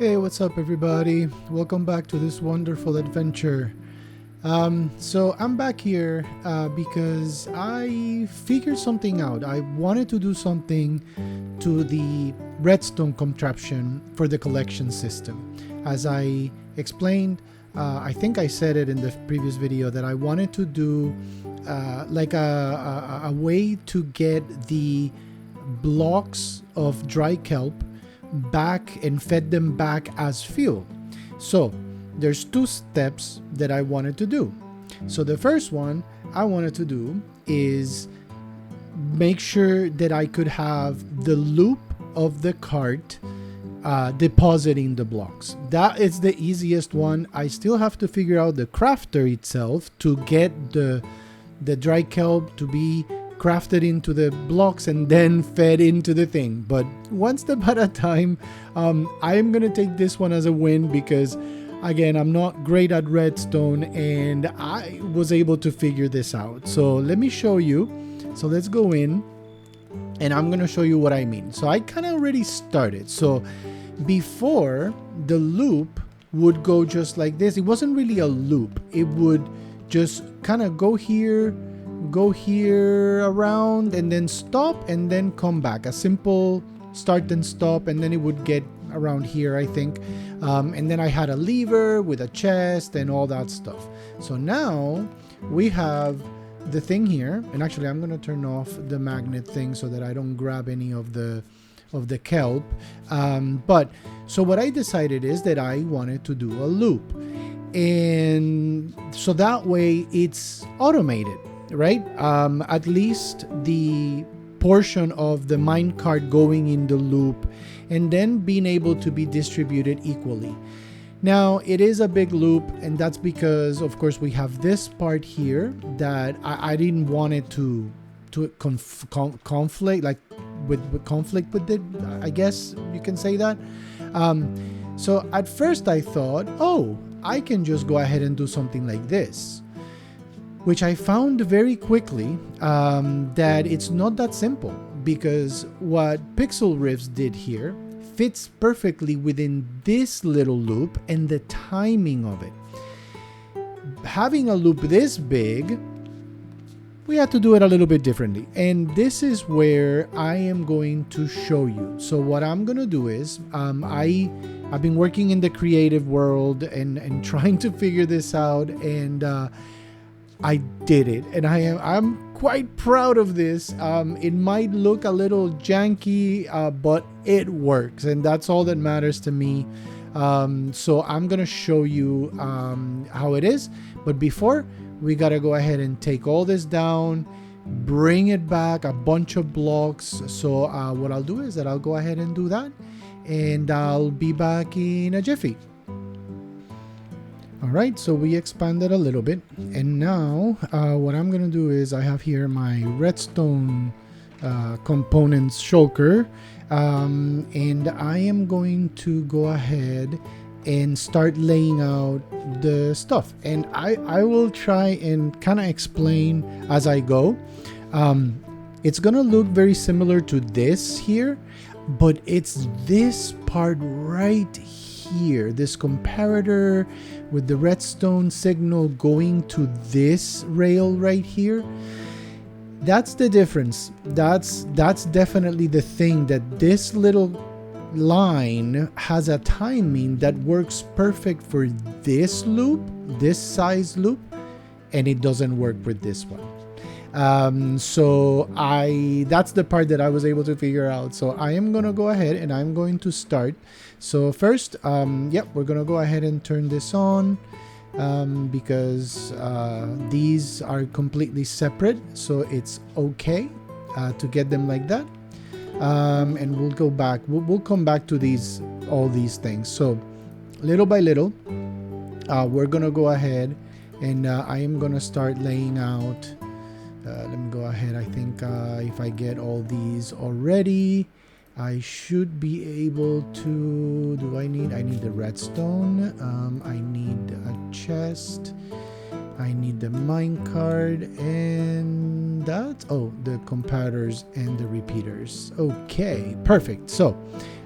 Hey, what's up, everybody? Welcome back to this wonderful adventure. So I'm back here because I figured something out. I wanted to do something to the redstone contraption for the collection system. As I explained, I think I said it in the previous video that I wanted to do like a way to get the blocks of dry kelp back and fed them back as fuel. So there's two steps that I wanted to do. So the first one I wanted to do is make sure that I could have the loop of the cart depositing the blocks. That is the easiest one. I still have to figure out the crafter itself to get the dry kelp to be crafted into the blocks and then fed into the thing. But one step at a time. I am gonna take this one as a win because again, I'm not great at redstone and I was able to figure this out. So let me show you. So let's go in and I'm gonna show you what I mean. So I kind of already started. So before, the loop would go just like this. It wasn't really a loop. It would just kind of go here around and then stop and then come back. A simple start and stop, and then it would get around here, I think. And then I had a lever with a chest and all that stuff. So now we have the thing here, and actually I'm going to turn off the magnet thing so that I don't grab any of the kelp. But so what I decided is that I wanted to do a loop, and so that way it's automated, right? At least the portion of the minecart going in the loop and then being able to be distributed equally. Now it is a big loop, and that's because of course we have this part here that I didn't want it to conflict, like with conflict with it, I guess you can say that. So at first I thought, oh, I can just go ahead and do something like this, which I found very quickly that it's not that simple, because what Pixel Riffs did here fits perfectly within this little loop and the timing of it. Having a loop this big, we had to do it a little bit differently, and this is where I am going to show you. So what I'm gonna do is I've been working in the creative world and trying to figure this out, and I did it, and I'm quite proud of this. It might look a little janky, but it works, and that's all that matters to me. So I'm gonna show you how it is, but before, we gotta go ahead and take all this down, bring it back, a bunch of blocks. So what I'll do is that I'll go ahead and do that, and I'll be back in a jiffy. All right, so we expanded a little bit, and now what I'm gonna do is I have here my redstone components shulker, and I am going to go ahead and start laying out the stuff, and I will try and kind of explain as I go. It's gonna look very similar to this here, but it's this part right here, this comparator with the redstone signal going to this rail right here. That's the difference. That's definitely the thing, that this little line has a timing that works perfect for this loop, this size loop, and it doesn't work with this one. So that's the part that I was able to figure out. So I am gonna go ahead and I'm going to start. So first, we're gonna go ahead and turn this on, because these are completely separate, so it's okay to get them like that. And we'll go back. We'll come back to all these things. So little by little, we're gonna go ahead and I am gonna start laying out. Let me go ahead. I think if I get all these already, I should be able to. I need the redstone. I need a chest. I need the minecart, and the compaters and the repeaters. Okay, perfect. So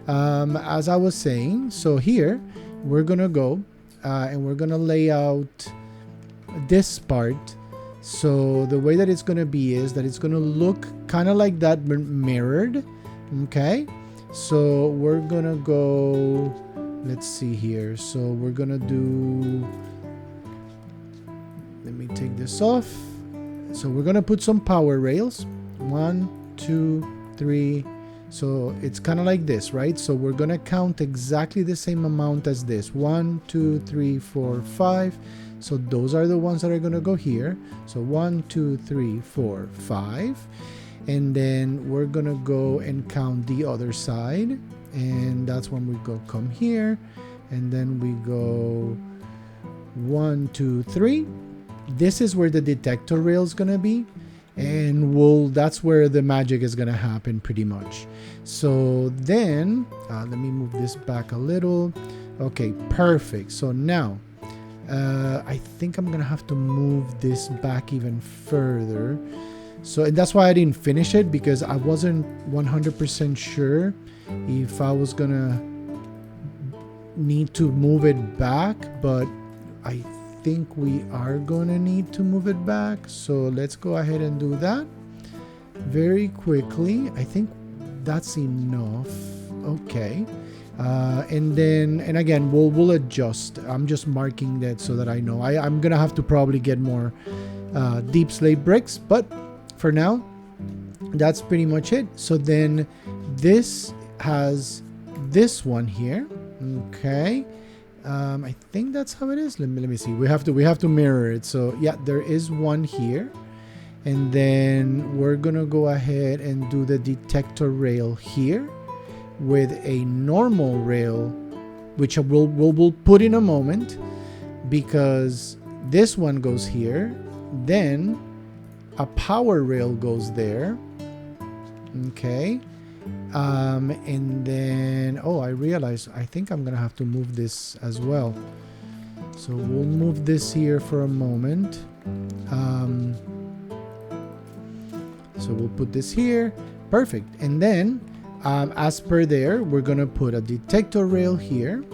As I was saying, so here we're gonna go and we're gonna lay out this part. So the way that it's gonna be is that it's gonna look kind of like that mirrored. Okay, so we're gonna go, let's see here. So we're gonna do, let me take this off. So we're gonna put some power rails. 1, 2, 3. So it's kind of like this, right? So we're gonna count exactly the same amount as this. 1, 2, 3, 4, 5. So those are the ones that are gonna go here. So 1, 2, 3, 4, 5. And then we're gonna go and count the other side. And that's when we go come here. And then we go 1, 2, 3. This is where the detector rail is gonna be. And that's where the magic is gonna happen pretty much. So then let me move this back a little. Okay, perfect. So now I think I'm gonna have to move this back even further. So and that's why I didn't finish it, because I wasn't 100% sure if I was gonna need to move it back, but I think we are gonna need to move it back. So let's go ahead and do that very quickly. I think that's enough. Okay. And again, we'll adjust. I'm just marking that so that I know. I'm gonna have to probably get more deep slate bricks, but for now, that's pretty much it. So then this has this one here. Okay. I think that's how it is. Let me see. We have to mirror it. So yeah, there is one here. And then we're gonna go ahead and do the detector rail here with a normal rail, which we'll put in a moment, because this one goes here, then a power rail goes there. Okay. And then, oh, I realized I think I'm gonna have to move this as well. So we'll move this here for a moment. So we'll put this here. Perfect. And then as per there, we're gonna put a detector rail here.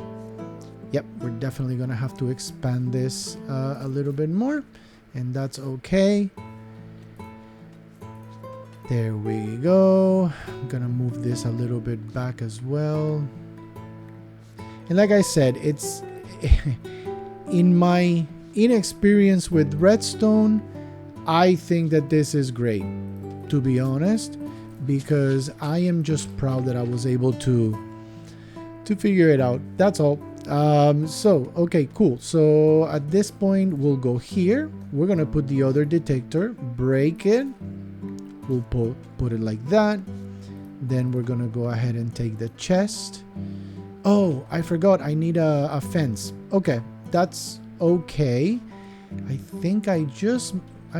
Yep, we're definitely gonna have to expand this a little bit more, and that's okay. There we go. I'm gonna move this a little bit back as well. And like I said, it's in my inexperience with redstone, I think that this is great, to be honest, because I am just proud that I was able to figure it out. That's all. So okay, cool. So at this point, we'll go here. We're gonna put the other detector, break it. We'll put it like that. Then we're gonna go ahead and take the chest. Oh, I forgot. I need a fence. Okay, that's okay. I think I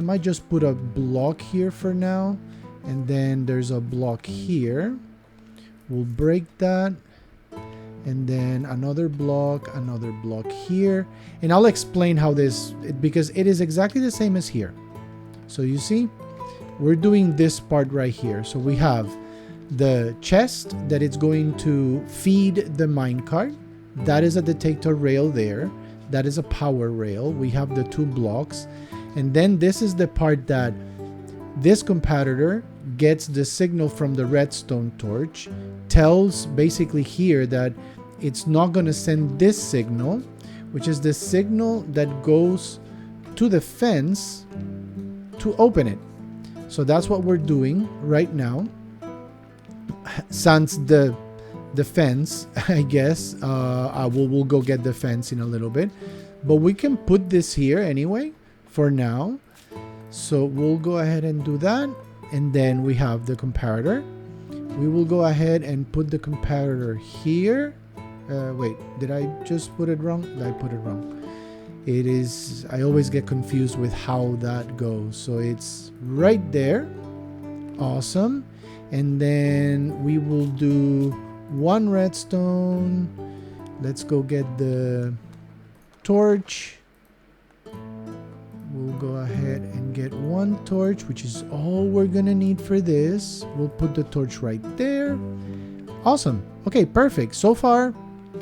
might just put a block here for now, and then there's a block here. We'll break that, and then another block here, and I'll explain how because it is exactly the same as here. So you see, we're doing this part right here. So we have the chest that it's going to feed the minecart. That is a detector rail there. That is a power rail. We have the 2 blocks. And then this is the part that this comparator gets the signal from the redstone torch, tells basically here that it's not going to send this signal, which is the signal that goes to the fence to open it. So that's what we're doing right now. Sans the fence, I guess. We'll go get the fence in a little bit. But we can put this here anyway for now. So we'll go ahead and do that. And then we have the comparator. We will go ahead and put the comparator here. Wait, did I just put it wrong? Did I put it wrong? It is, I always get confused with how that goes. So it's right there. Awesome. And then we will do 1 redstone. Let's go get the torch. We'll go ahead and get 1 torch, which is all we're gonna need for this. We'll put the torch right there. Awesome. Okay, perfect. So far,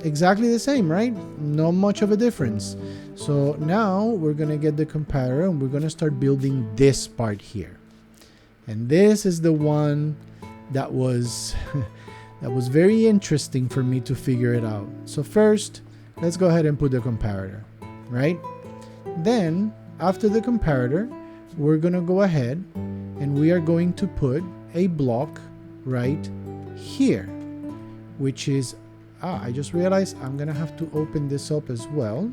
exactly the same, right? Not much of a difference. So now we're going to get the comparator and we're going to start building this part here. And this is the one that was that was very interesting for me to figure it out. So first, let's go ahead and put the comparator, right? Then after the comparator, we're going to go ahead and we are going to put a block right here, which is, I just realized I'm going to have to open this up as well.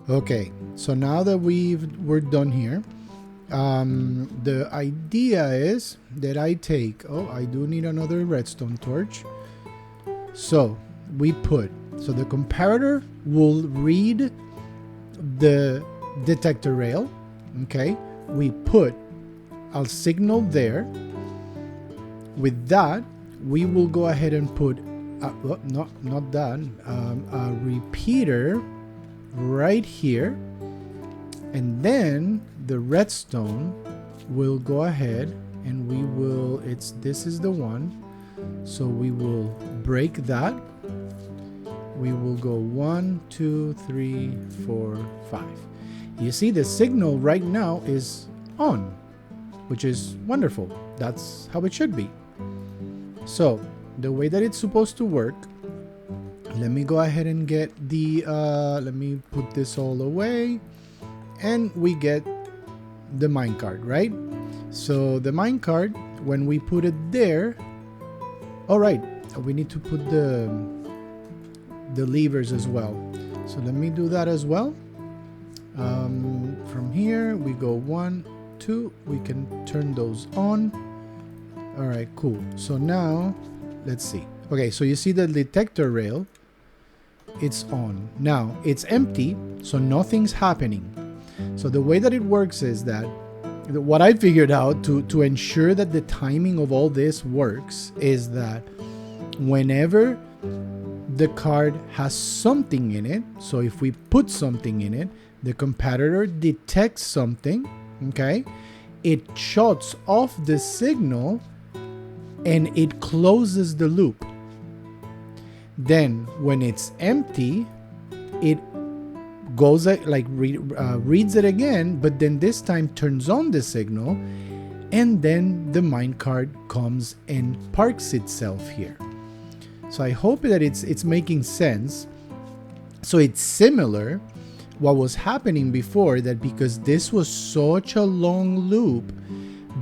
Okay, so now that we're done here, the idea is that I take, I do need another redstone torch. So we put, so the comparator will read the detector rail. Okay, we put a signal there. With that, we will go ahead and put, not that, a repeater right here, and then the redstone will go ahead and we will, this is the one, so we will break that. We will go 1 2 3 4 5. You see the signal right now is on, which is wonderful. That's how it should be. So the way that it's supposed to work, let me go ahead and get the, let me put this all away, and we get the minecart, right? So the minecart, when we put it there, all right, we need to put the levers as well. So let me do that as well. From here, we go 1, 2, we can turn those on. All right, cool. So now, let's see. Okay, so you see the detector rail, it's on. Now it's empty, so nothing's happening. So the way that it works is that what I figured out to ensure that the timing of all this works is that whenever the card has something in it, so if we put something in it, the comparator detects something, okay? It shuts off the signal and it closes the loop. Then when it's empty, it goes like reads it again, but then this time turns on the signal, and then the minecart comes and parks itself here. So I hope that it's making sense. So it's similar what was happening before, that because this was such a long loop,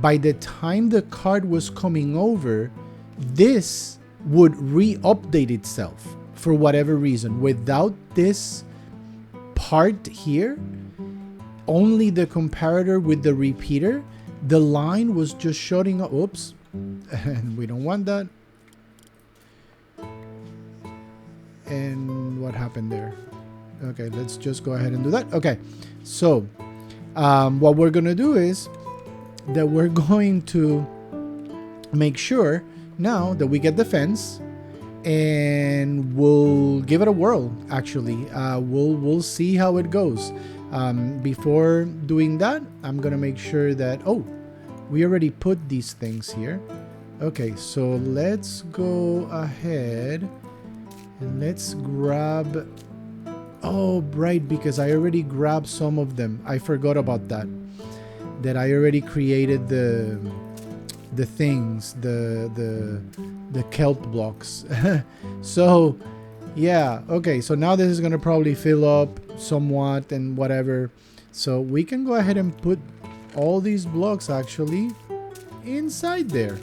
by the time the card was coming over, this would re-update itself for whatever reason. Without this part here, only the comparator with the repeater, the line was just shutting up. Oops, and we don't want that. And what happened there? Okay, let's just go ahead and do that. Okay, so what we're gonna do is that we're going to make sure now that we get the fence, and we'll give it a whirl. Actually, we'll see how it goes. Before doing that, I'm gonna make sure that, we already put these things here. Okay, so let's go ahead and let's grab, right, because I already grabbed some of them. I forgot about that I already created the things, the kelp blocks. So yeah, okay, so now this is gonna probably fill up somewhat and whatever, so we can go ahead and put all these blocks actually inside there.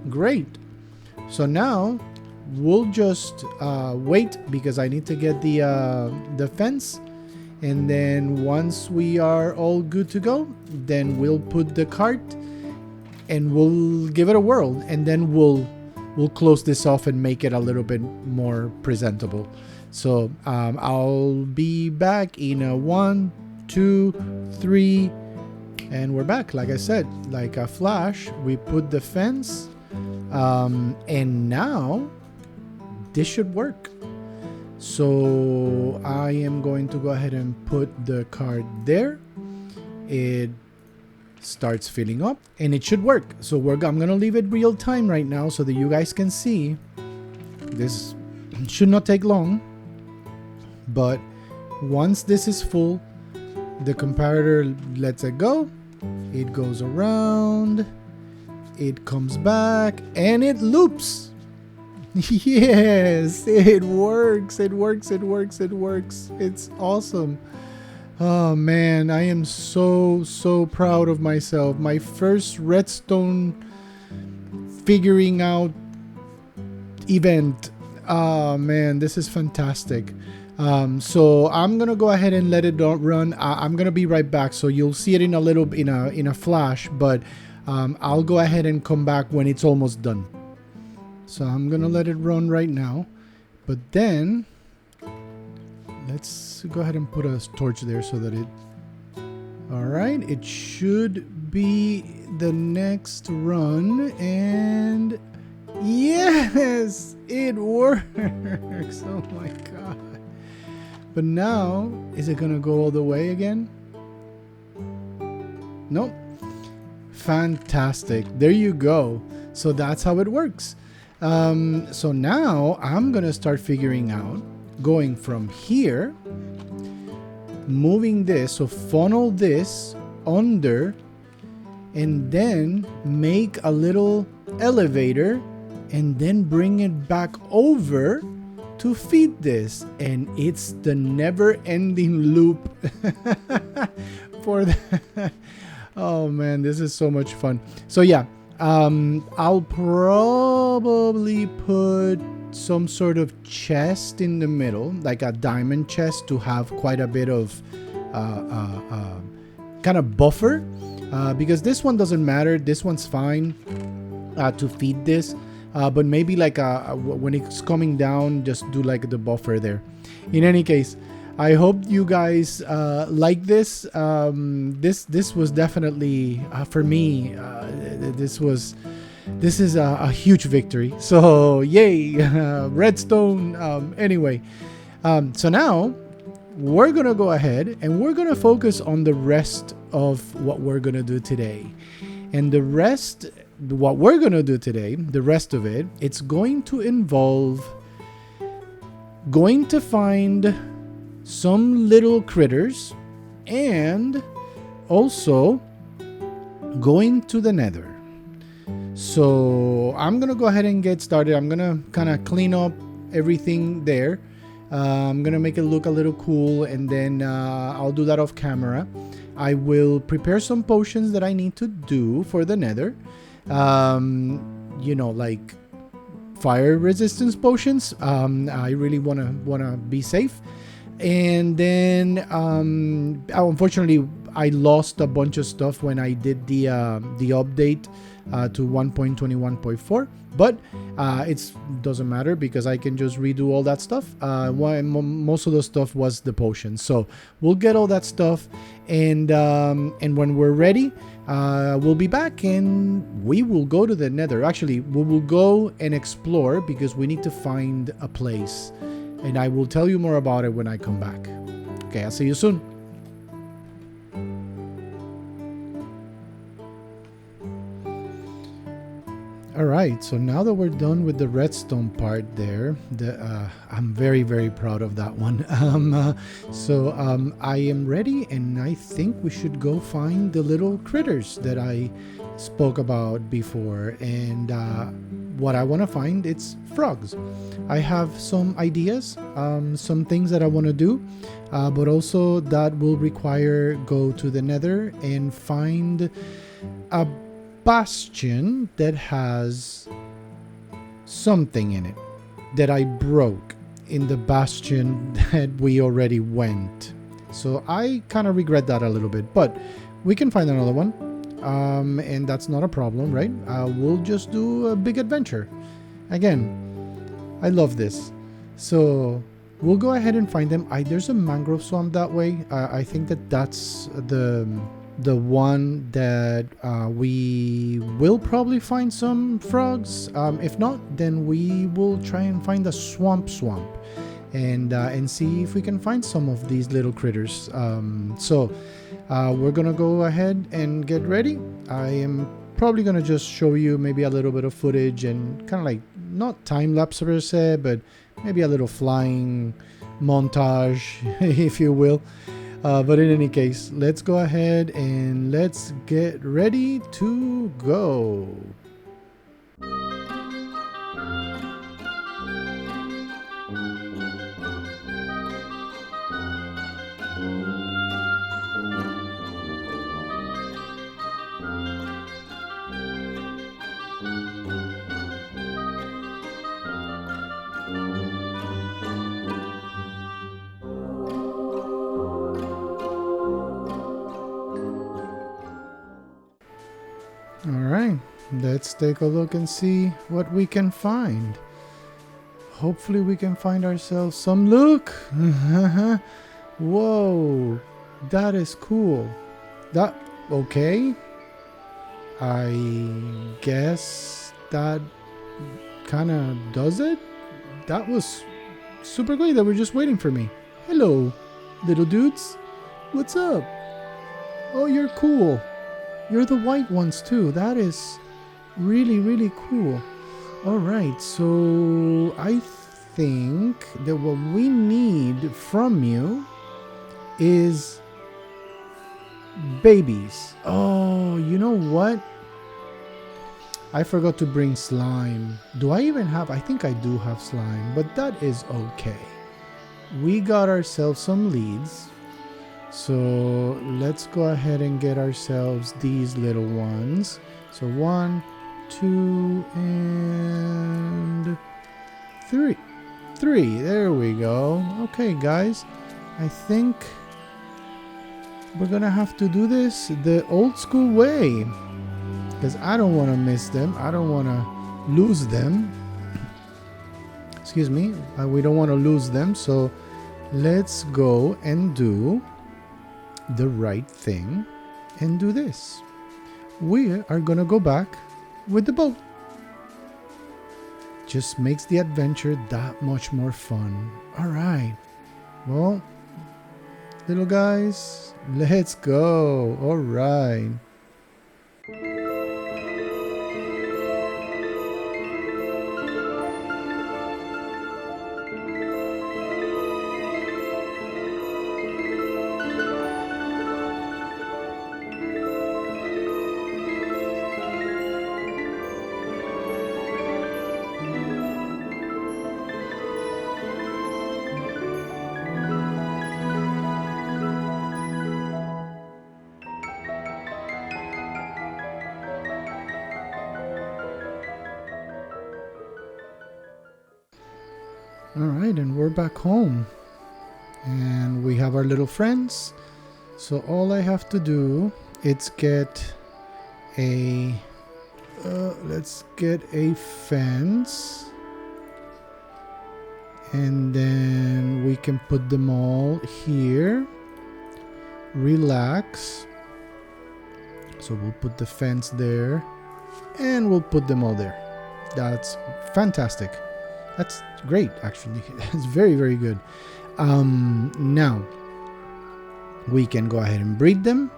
Great. So now we'll just wait, because I need to get the fence, and then once we are all good to go, then we'll put the cart and we'll give it a whirl, and then we'll close this off and make it a little bit more presentable. So I'll be back in a 1 2 3 And we're back. Like I said, like a flash, we put the fence, and now this should work. So I am going to go ahead and put the card there. It starts filling up and it should work. So I'm gonna leave it real time right now so that you guys can see. This should not take long, but once this is full, the comparator lets it go. It goes around, it comes back, and it loops. Yes, it works. It works. It works. It works. It's awesome. Oh man, I am so proud of myself. My first redstone figuring out event. Oh man, this is fantastic. So I'm gonna go ahead and let it run. I'm gonna be right back, so you'll see it in a little in a flash, but I'll go ahead and come back when it's almost done. So I'm gonna let it run right now, but then let's go ahead and put a torch there so that it... Alright, it should be the next run, and yes, it works. Oh my god. But now, is it gonna go all the way again? Nope. Fantastic. There you go. So that's how it works. So now I'm gonna start figuring out going from here, moving this, so funnel this under, and then make a little elevator, and then bring it back over to feed this, and it's the never-ending loop for that. Oh man, this is so much fun. So yeah, I'll probably put some sort of chest in the middle, like a diamond chest, to have quite a bit of kind of buffer, because this one doesn't matter. This one's fine to feed this, but maybe like when it's coming down, just do like the buffer there. In any case, I hope you guys like this. This was definitely for me. This is a huge victory. So yay, redstone. Anyway, so now we're gonna go ahead and we're gonna focus on the rest of what we're gonna do today. And the rest, what we're gonna do today, the rest of it, it's going to involve going to find some little critters and also going to the nether. So I'm gonna go ahead and get started. I'm gonna kind of clean up everything there. I'm gonna make it look a little cool, and then I'll do that off camera. I will prepare some potions that I need to do for the nether. You know, like fire resistance potions. I really wanna be safe. And then unfortunately I lost a bunch of stuff when I did the update to 1.21.4, but it doesn't matter because I can just redo all that stuff. Most of the stuff was the potions, so we'll get all that stuff, and when we're ready, we'll be back and we will go to the nether. Actually, we will go and explore because we need to find a place, and I will tell you more about it when I come back. Okay, I'll see you soon. Alright, so now that we're done with the redstone part there, I'm very, very proud of that one. I am ready, and I think we should go find the little critters that I spoke about before. And what I want to find, it's frogs. I have some ideas, some things that I want to do, but also that will require go to the nether and find a bastion that has something in it that I broke in the bastion that we already went. So I kind of regret that a little bit, but we can find another one, and that's not a problem, right? We'll just do a big adventure. Again, I love this. So we'll go ahead and find them. There's a mangrove swamp that way. I think that's the the one that we will probably find some frogs. If not, then we will try and find a swamp and see if we can find some of these little critters. So we're gonna go ahead and get ready. I am probably gonna just show you maybe a little bit of footage and kind of like not time lapse per se, but maybe a little flying montage, if you will. But in any case, let's go ahead and let's get ready to go. Alright, let's take a look and see what we can find. Hopefully we can find ourselves some look. Whoa, that is cool. That, okay. I guess that kind of does it. That was super great. They were just waiting for me. Hello, little dudes. What's up? Oh, you're cool. You're the white ones too. That is really, really cool. Alright, so I think that what we need from you is babies. Oh, you know what? I forgot to bring slime. Do I even have? I think I do have slime, but that is okay. We got ourselves some leads. So let's go ahead and get ourselves these little ones. So 1, 2, and 3. There we go. Okay, guys. I think we're gonna have to do this the old school way, because I don't want to miss them. I don't want to lose them. Excuse me. We don't want to lose them. So let's go and do the right thing and do this. We are gonna go back with the boat. Just makes the adventure that much more fun. All right, well, little guys, let's go. All right. Alright, and we're back home. And we have our little friends. So all I have to do is get a... let's get a fence. And then we can put them all here. Relax. So we'll put the fence there. And we'll put them all there. That's fantastic. That's great, actually. It's very, very good. Now, we can go ahead and breed them.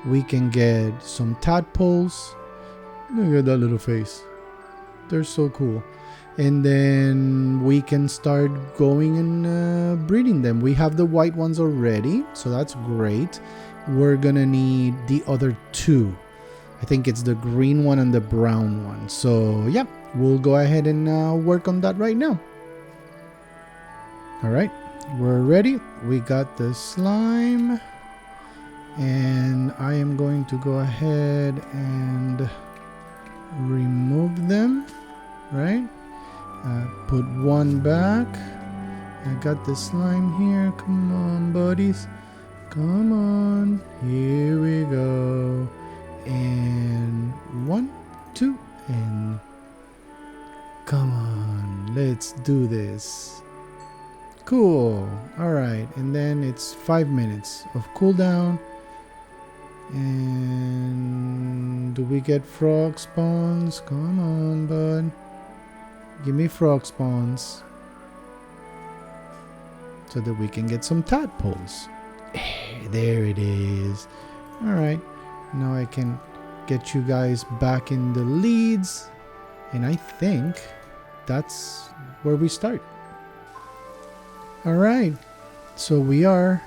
We can get some tadpoles. Look at that little face. They're so cool. And then we can start going and breeding them. We have the white ones already, so that's great. We're gonna need the other two. I think it's the green one and the brown one. So, yeah. We'll go ahead and work on that right now. Alright, we're ready. We got the slime. And I am going to go ahead and remove them. Right? Put one back. I got the slime here. Come on, buddies. Come on. Here we go. And 1, 2, and... Come on, let's do this. Cool. Alright, and then it's 5 minutes of cooldown. And do we get frog spawns? Come on, bud. Give me frog spawns. So that we can get some tadpoles. There it is. Alright. Now I can get you guys back in the leads. And I think that's where we start. Alright. So we are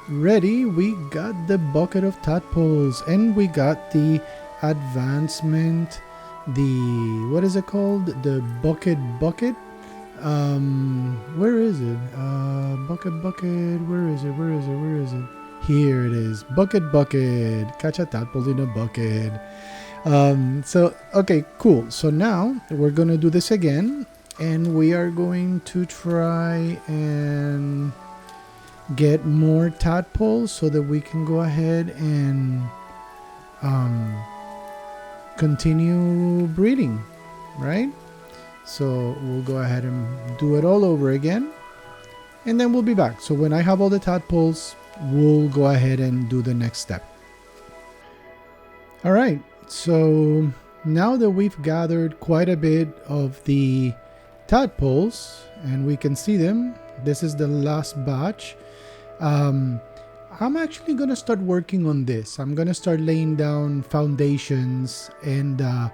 ready. We got the bucket of tadpoles. And we got the advancement. The... what is it called? The bucket. Where is it? Bucket. Where is it? Here it is. Bucket. Catch a tadpole in a bucket. So, okay, cool. So now we're going to do this again. And we are going to try and get more tadpoles so that we can go ahead and continue breeding, right? So we'll go ahead and do it all over again. And then we'll be back. So when I have all the tadpoles, we'll go ahead and do the next step. All right. So now that we've gathered quite a bit of the tadpoles and we can see them, this is the last batch. I'm actually going to start working on this. I'm going to start laying down foundations, and I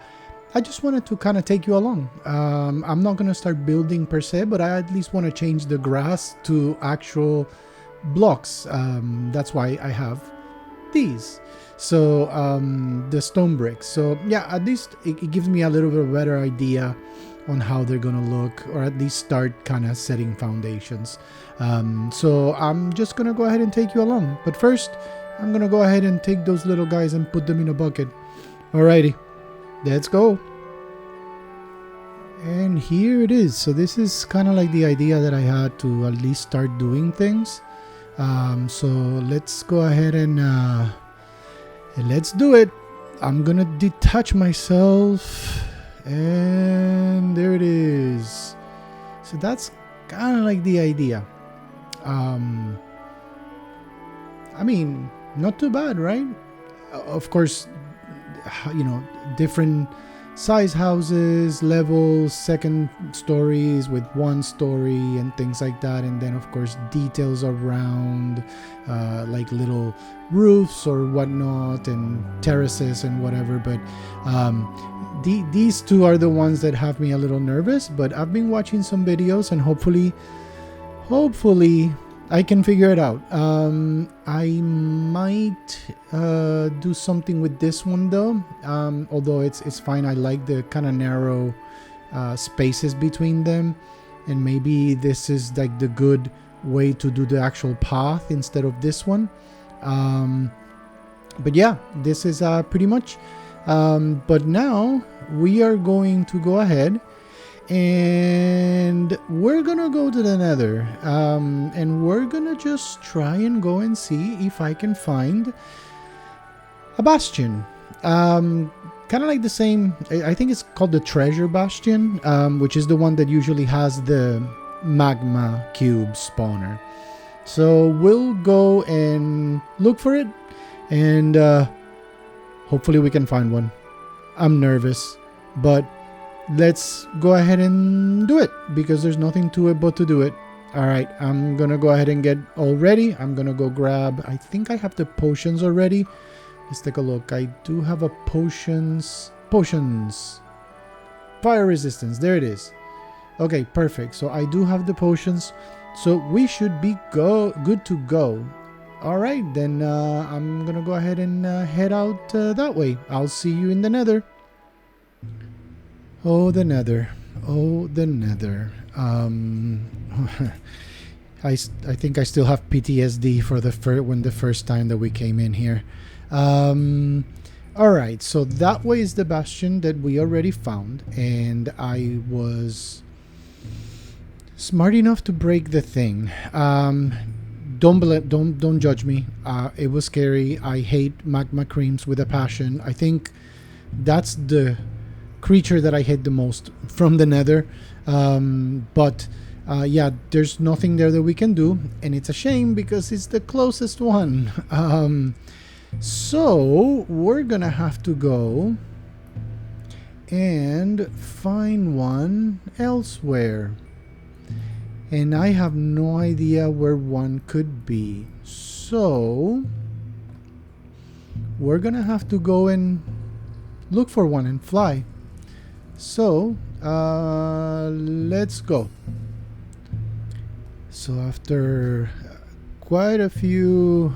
just wanted to kind of take you along. I'm not going to start building per se, but I at least want to change the grass to actual blocks. That's why I have these. So the stone bricks. So yeah, at least it gives me a little bit of a better idea on how they're gonna look, or at least start kind of setting foundations. So I'm just gonna go ahead and take you along. But first, I'm gonna go ahead and take those little guys and put them in a bucket. Alrighty, let's go. And here it is. So this is kind of like the idea that I had to at least start doing things. So let's go ahead and let's do it. I'm gonna detach myself, and there it is. So that's kind of like the idea. I mean, not too bad, right? Of course, you know, different size houses, levels, second stories with one story and things like that. And then of course details around like little roofs or whatnot, and terraces and whatever. But these two are the ones that have me a little nervous, but I've been watching some videos and hopefully I can figure it out. I might do something with this one though, although it's fine. I like the kind of narrow spaces between them, and maybe this is like the good way to do the actual path instead of this one. But yeah, this is pretty much. But now we are going to go ahead and we're gonna go to the Nether, and we're gonna just try and go and see if I can find a bastion. Kind of like the same, I think it's called the treasure bastion, which is the one that usually has the magma cube spawner. So we'll go and look for it, and hopefully we can find one. I'm nervous, but let's go ahead and do it, because there's nothing to it but to do it. Alright, I'm gonna go ahead and get all ready. I'm gonna go grab, I think I have the potions already. Let's take a look. I do have a potions. Fire resistance, there it is. Okay, perfect. So I do have the potions, so we should be good to go. Alright, then I'm gonna go ahead and head out that way. I'll see you in the Nether. Oh, the Nether. Oh, the Nether. I think I still have PTSD for the first time that we came in here. Alright, so that way is the bastion that we already found, and I was smart enough to break the thing. Don't judge me. It was scary. I hate magma creams with a passion. I think that's the creature that I hate the most from the Nether. But yeah, there's nothing there that we can do, and it's a shame because it's the closest one. So we're gonna have to go and find one elsewhere. And I have no idea where one could be. So we're gonna have to go and look for one and fly. So let's go. So after quite a few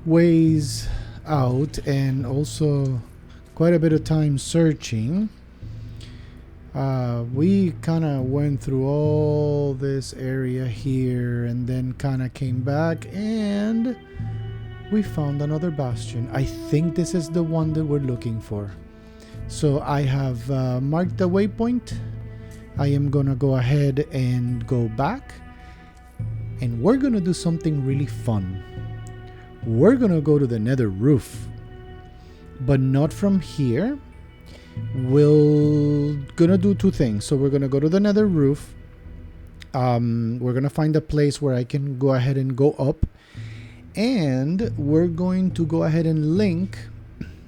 ways out and also quite a bit of time searching, we kind of went through all this area here and then kind of came back and we found another bastion. I think this is the one that we're looking for. So I have marked the waypoint. I am gonna go ahead and go back, and we're gonna do something really fun. We're gonna go to the nether roof, but not from here. We're gonna do two things. So we're gonna go to the nether roof. We're gonna find a place where I can go ahead and go up, and we're going to go ahead and link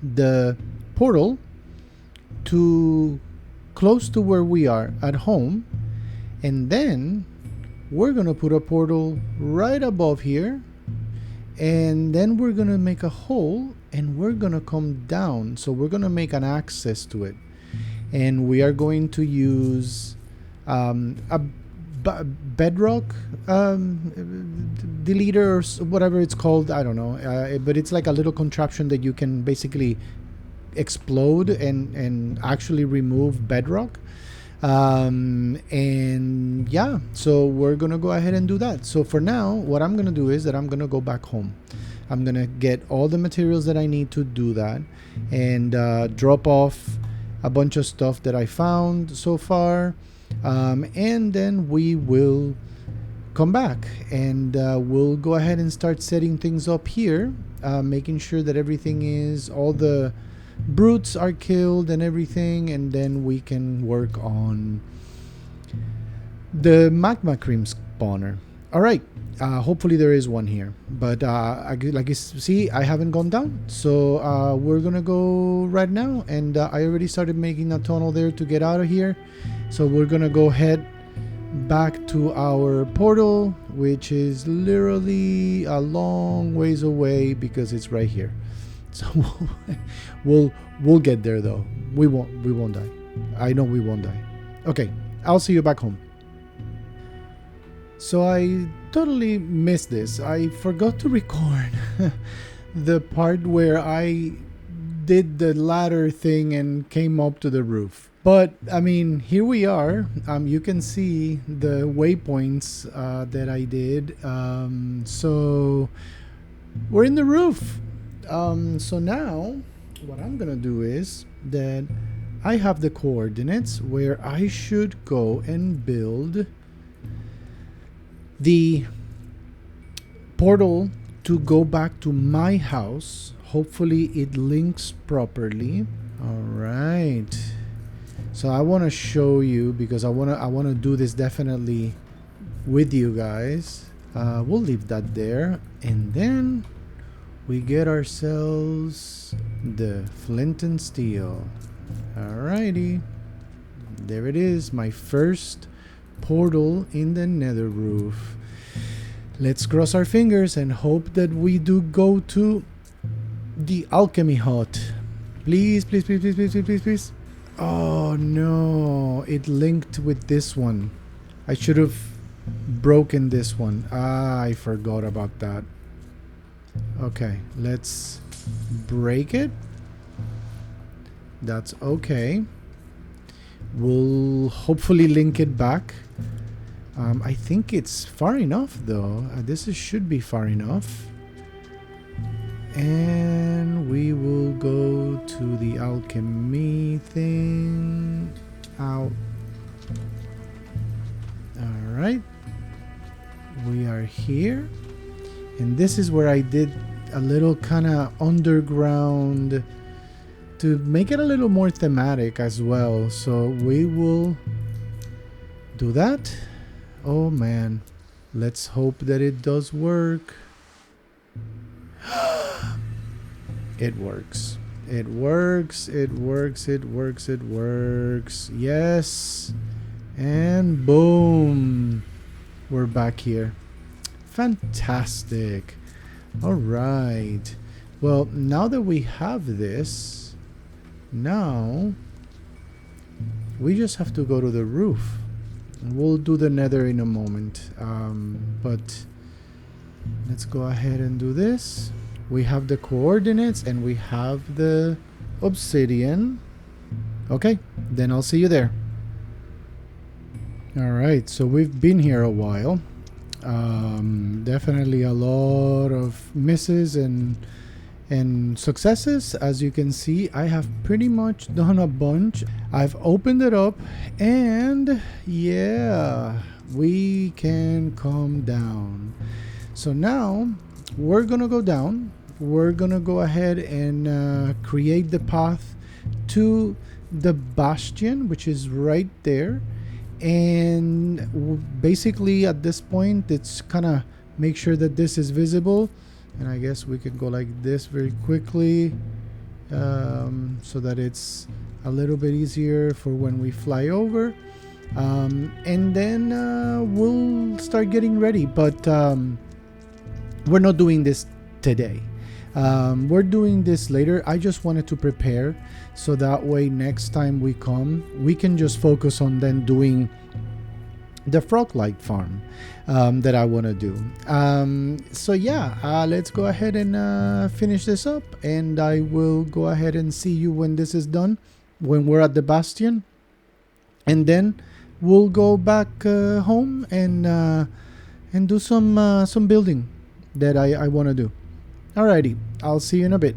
the portal to close to where we are at home, and then we're gonna put a portal right above here, and then we're gonna make a hole and we're gonna come down. So we're gonna make an access to it, and we are going to use a bedrock deleter or whatever it's called. I don't know, but it's like a little contraption that you can basically explode and actually remove bedrock. And yeah, so we're gonna go ahead and do that. So for now, what I'm gonna do is that I'm gonna go back home. I'm gonna get all the materials that I need to do that, and drop off a bunch of stuff that I found so far, and then we will come back and we'll go ahead and start setting things up here, making sure that everything is, all the brutes are killed and everything, and then we can work on the magma cream spawner. All right, hopefully there is one here, but like you see, I haven't gone down, so we're gonna go right now, and I already started making a tunnel there to get out of here. So we're gonna go head back to our portal, which is literally a long ways away because it's right here. So we'll get there though. We won't die. I know we won't die. Okay, I'll see you back home. So I totally missed this. I forgot to record the part where I did the ladder thing and came up to the roof. But I mean, here we are. You can see the waypoints that I did. So we're in the roof. So now what I'm gonna do is that I have the coordinates where I should go and build the portal to go back to my house. Hopefully it links properly. All right, so I want to show you because I want to do this definitely with you guys. We'll leave that there, and then we get ourselves the flint and steel. Alrighty, there it is, my first portal in the nether roof. Let's cross our fingers and hope that we do go to the alchemy hut. Please, please, please, please, please, please, please, please. Oh no, it linked with this one. I should have broken this one. I forgot about that. Okay, let's break it. That's okay. We'll hopefully link it back. I think it's far enough though. Should be far enough. And we will go to the alchemy thing. Ow. Alright. We are here. And this is where I did a little kind of underground to make it a little more thematic as well. So we will do that. Oh man, let's hope that it does work. It works. It works. It works. It works. It works. Yes. And boom. We're back here. Fantastic. All right. Well, now that we have this, now we just have to go to the roof. We'll do the nether in a moment. But let's go ahead and do this. We have the coordinates and we have the obsidian. Okay, then I'll see you there. All right, so we've been here a while. Definitely a lot of misses and successes. As you can see, I have pretty much done a bunch. I've opened it up and yeah, we can come down. So now we're gonna go down. We're gonna go ahead and create the path to the bastion, which is right there. And basically at this point, it's kind of make sure that this is visible. And I guess we can go like this very quickly, so that it's a little bit easier for when we fly over. And then we'll start getting ready. But we're not doing this today. We're doing this later. I just wanted to prepare so that way next time we come, we can just focus on then doing the frog light farm that I want to do. So yeah, let's go ahead and finish this up, and I will go ahead and see you when this is done, when we're at the bastion, and then we'll go back home and do some building that I want to do. Alrighty, I'll see you in a bit.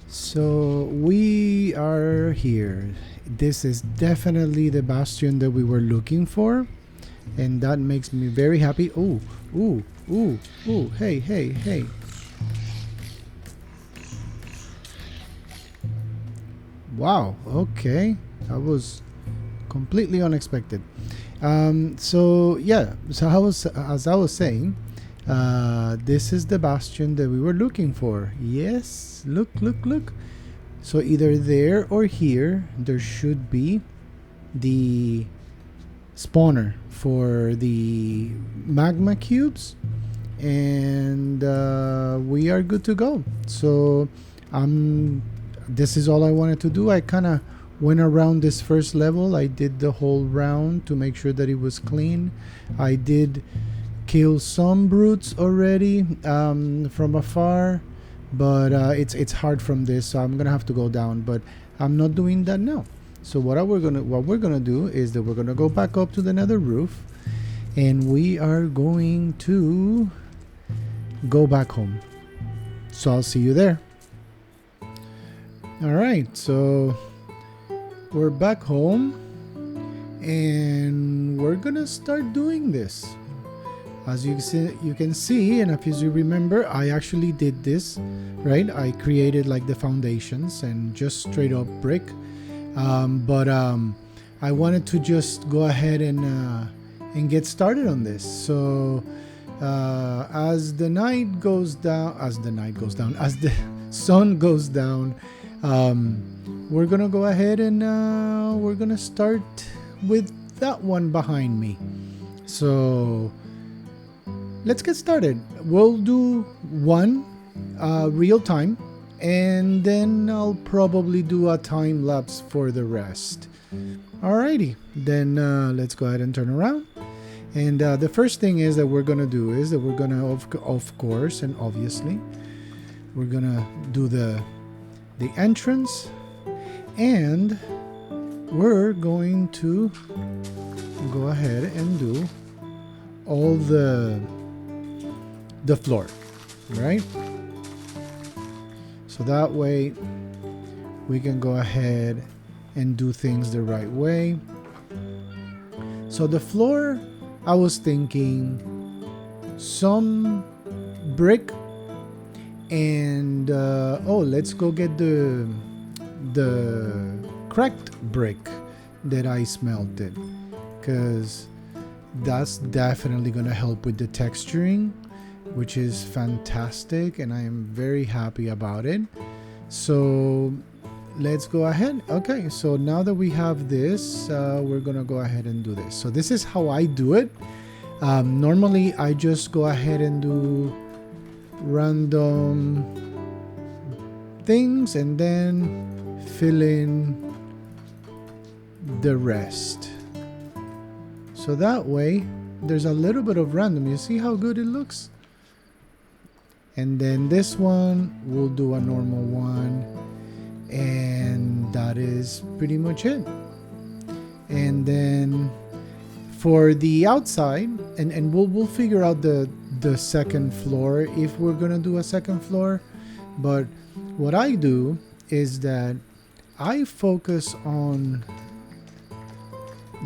So we are here. This is definitely the bastion that we were looking for, and that makes me very happy. Ooh, ooh, ooh, ooh, hey, hey, hey. Wow, okay. That was completely unexpected. So yeah, so as I was saying, this is the bastion that we were looking for. Yes, look, look, look. So either there or here, there should be the spawner for the magma cubes, and we are good to go. So this is all I wanted to do. I kind of went around this first level. I did the whole round to make sure that it was clean. I did kill some brutes already from afar, but it's hard from this, so I'm gonna have to go down, but I'm not doing that now. So what we're gonna do is that we're gonna go back up to the nether roof, and we are going to go back home. So I'll see you there. All right, so we're back home and we're gonna start doing this. As you can see, and if you remember, I actually did this, right? I created like the foundations and just straight up brick. But I wanted to just go ahead and get started on this. So as the sun goes down, we're gonna go ahead and we're gonna start with that one behind me. So let's get started. We'll do one real time, and then I'll probably do a time lapse for the rest. Alrighty, then let's go ahead and turn around. And the first thing is that we're gonna do is that we're gonna, of course and obviously, we're gonna do the entrance, and we're going to go ahead and do all the floor, right? So that way we can go ahead and do things the right way. So the floor, I was thinking some brick, and let's go get the cracked brick that I smelted, because that's definitely gonna help with the texturing. which is fantastic, and I am very happy about it. So let's go ahead. Okay, so now that we have this, we're gonna go ahead and do this. So this is how I do it. Normally I just go ahead and do random things and then fill in the rest. So that way there's a little bit of random. You see how good it looks? And then this one, we'll do a normal one. And that is pretty much it. And then for the outside, and we'll figure out the second floor if we're gonna do a second floor. But what I do is that I focus on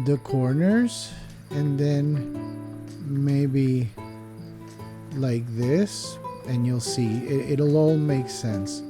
the corners, and then maybe like this, and you'll see it'll all make sense.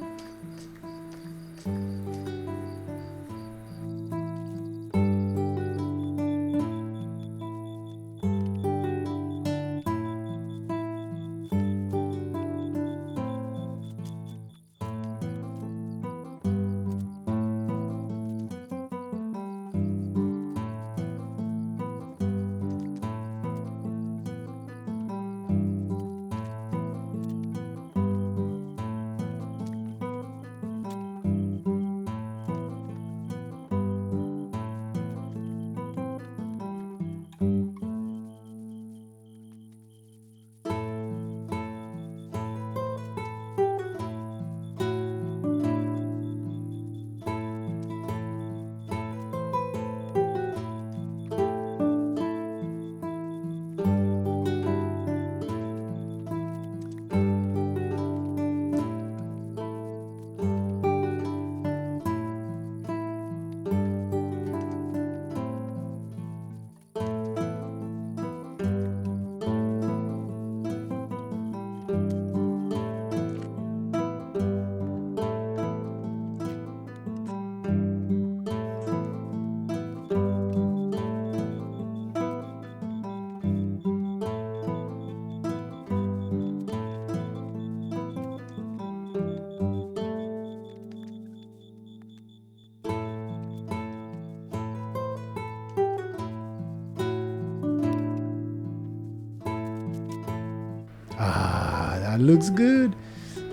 That looks good.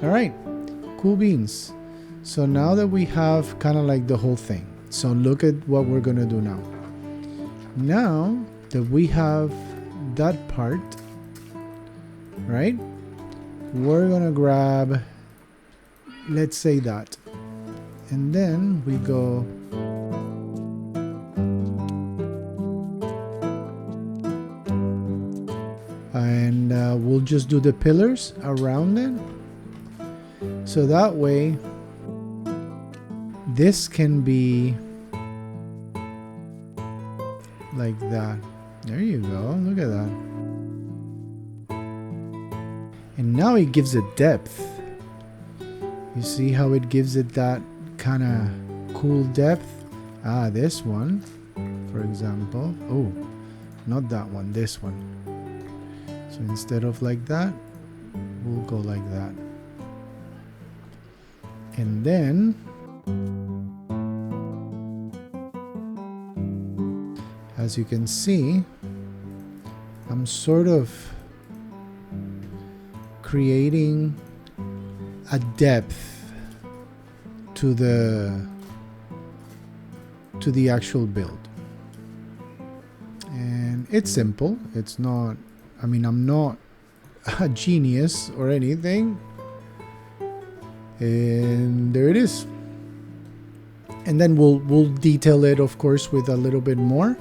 All right, cool beans. So now that we have kind of like the whole thing, so look at what we're gonna do now. Now that we have that part, right, we're gonna grab, let's say that, and then we go and we'll just do the pillars around it, so that way this can be like that. There you go, look at that. And now it gives it depth. You see how it gives it that kind of cool depth? This one, for example. Oh, not that one, this one. So instead of like that, we'll go like that. And then as you can see, I'm sort of creating a depth to the actual build. And it's simple. It's not, I mean, I'm not a genius or anything. And there it is. And then we'll detail it, of course, with a little bit more.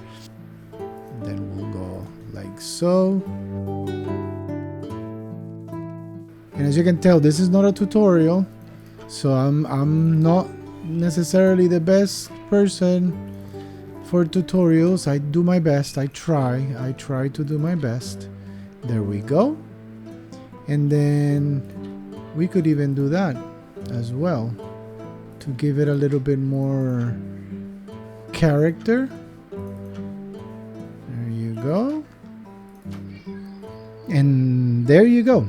And then we'll go like so. And as you can tell, this is not a tutorial, so I'm not necessarily the best person for tutorials. I do my best. I try to do my best. There we go. And then we could even do that as well to give it a little bit more character. There you go. And there you go.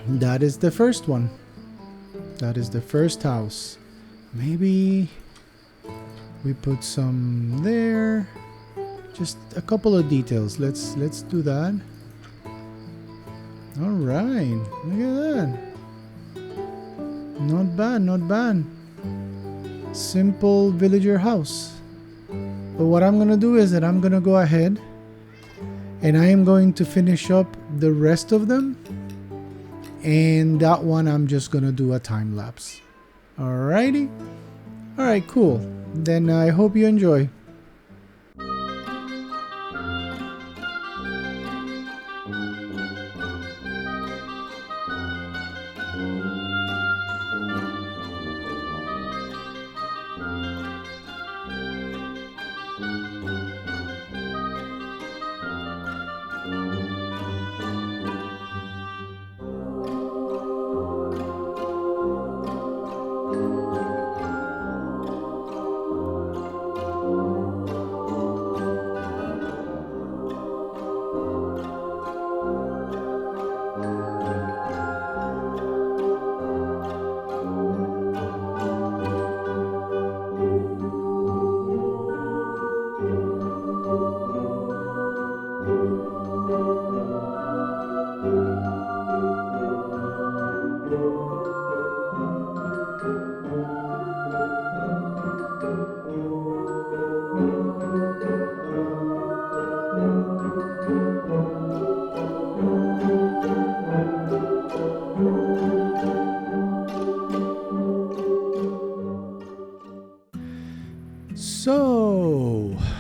That is the first one. That is the first house. Maybe we put some there. Just a couple of details. Let's do that. All right. Look at that. Not bad, not bad. Simple villager house. But what I'm gonna do is that I'm gonna go ahead and I am going to finish up the rest of them. And that one I'm just gonna do a time lapse. Alrighty. Alright, cool. Then I hope you enjoy.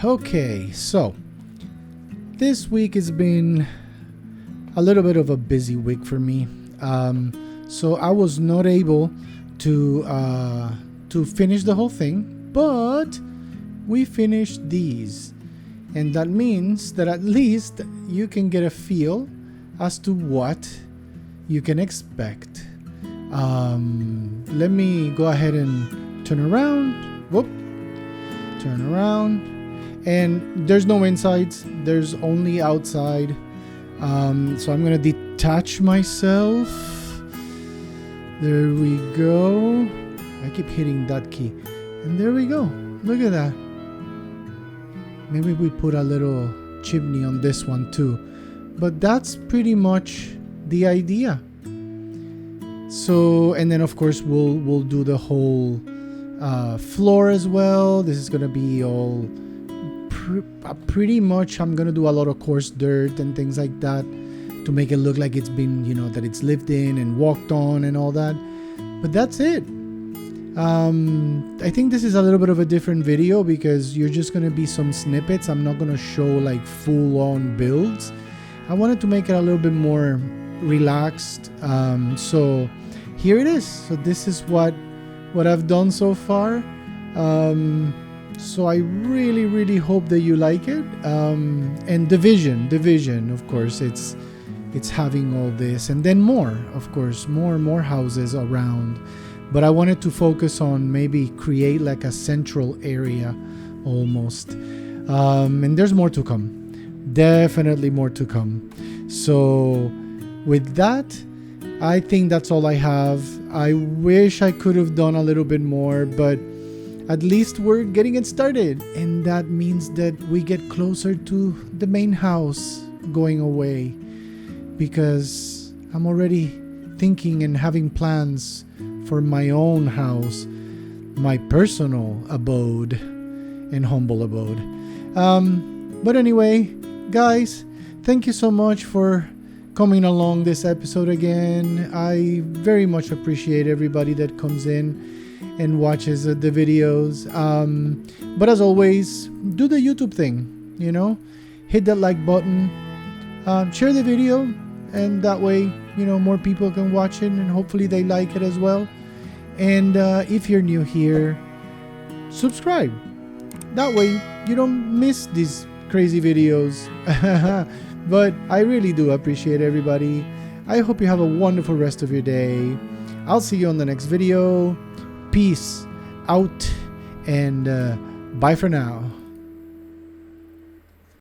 Okay, so this week has been a little bit of a busy week for me. So I was not able to finish the whole thing, but we finished these, and that means that at least you can get a feel as to what you can expect. Let me go ahead and turn around. Whoop. Turn around. And there's no insides, there's only outside. So I'm gonna detach myself. There we go. I keep hitting that key. And there we go. Look at that. Maybe we put a little chimney on this one too. But that's pretty much the idea. So, and then of course we'll do the whole floor as well. This is gonna be all pretty much, I'm gonna do a lot of coarse dirt and things like that to make it look like it's been, you know, that it's lived in and walked on and all that. But that's it. I think this is a little bit of a different video because you're just gonna be some snippets. I'm not gonna show like full-on builds. I wanted to make it a little bit more relaxed. So here it is. So this is what I've done so far. So I really hope that you like it. And the vision, of course, it's having all this, and then more, of course, more houses around. But I wanted to focus on maybe create like a central area almost. And there's more to come. Definitely more to come. So with that, I think that's all I have. I wish I could have done a little bit more, but at least we're getting it started, and that means that we get closer to the main house going away, because I'm already thinking and having plans for my own house, my personal abode and humble abode. But anyway, guys, thank you so much for coming along this episode again. I very much appreciate everybody that comes in and watches the videos. But as always, do the YouTube thing, you know, hit that like button, share the video, and that way, you know, more people can watch it and hopefully they like it as well. And if you're new here, subscribe. That way you don't miss these crazy videos. But I really do appreciate everybody. I hope you have a wonderful rest of your day. I'll see you on the next video. Peace out, and bye for now.